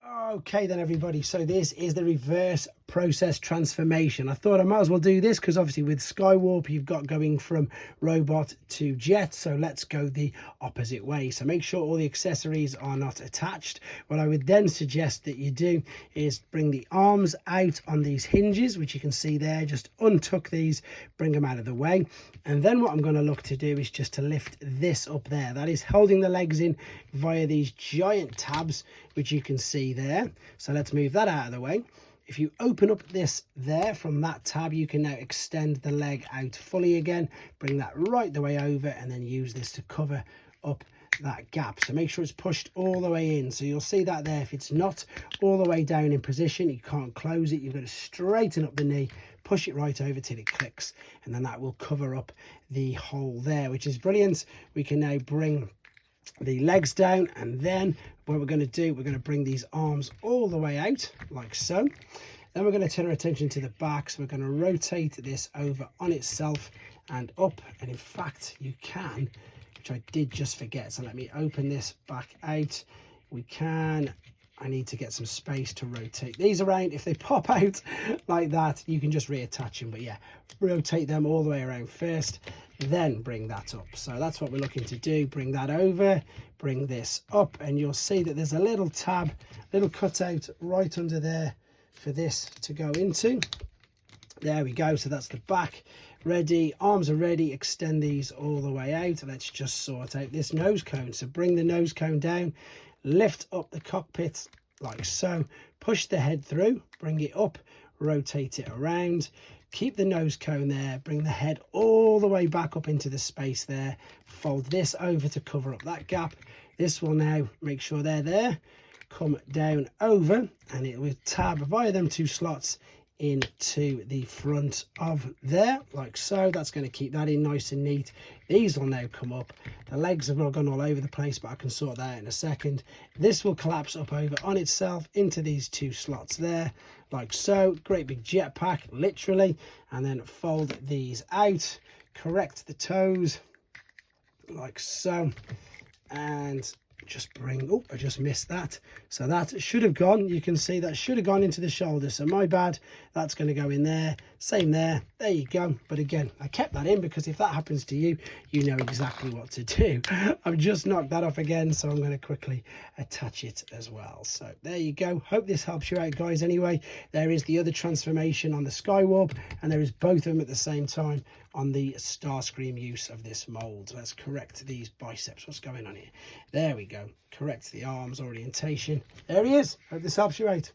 Okay then everybody, so this is the reverse process transformation. I thought I might as well do this because obviously with Skywarp you've got going from robot to jet, so let's go the opposite way. So make sure all the accessories are not attached. What I would then suggest that you do is bring the arms out on these hinges, which you can see there. Just untuck these, bring them out of the way, and then what I'm going to look to do is just to lift this up there. That is holding the legs in via these giant tabs, which you can see there. So let's move that out of the way. If you open up this there from that tab, you can now extend the leg out fully again, bring that right the way over, and then use this to cover up that gap. So make sure it's pushed all the way in. So you'll see that there. If it's not all the way down in position, you can't close it. You've got to straighten up the knee, push it right over till it clicks, and then that will cover up the hole there, which is brilliant. We can now bring the legs down, and then what we're going to do, we're going to bring these arms all the way out like so. Then we're going to turn our attention to the back, so we're going to rotate this over on itself and up, and in fact you can, which I did just forget, so let me open this back out. I need to get some space to rotate these around. If they pop out like that, you can just reattach them, but yeah, rotate them all the way around first, then bring that up. So that's what we're looking to do. Bring that over, bring this up, and you'll see that there's a little tab, little cutout right under there for this to go into. There we go. So that's the back ready, arms are ready. Extend these all the way out. Let's just sort out this nose cone. So bring the nose cone down, lift up the cockpit like so, push the head through, bring it up, rotate it around, keep the nose cone there, bring the head all the way back up into the space there, fold this over to cover up that gap. This will now make sure they're there, come down over, and it will tab via them two slots into the front of there like so. That's going to keep that in nice and neat. These will now come up. The legs have not gone all over the place, but I can sort that out in a second. This will collapse up over on itself into these two slots there like so. Great big jetpack literally. And then fold these out, correct the toes like so, and just bring, oh, I just missed that. So that should have gone, you can see that should have gone into the shoulder, so my bad. That's going to go in there, same there you go. But again, I kept that in because if that happens to you, you know exactly what to do. I've just knocked that off again, so I'm going to quickly attach it as well. So there you go. Hope this helps you out, guys. Anyway, there is the other transformation on the Skywarp, and there is both of them at the same time on the Starscream use of this mold. Let's correct these biceps. What's going on here? There we go. Correct the arms orientation. There he is. Hope this helps you out.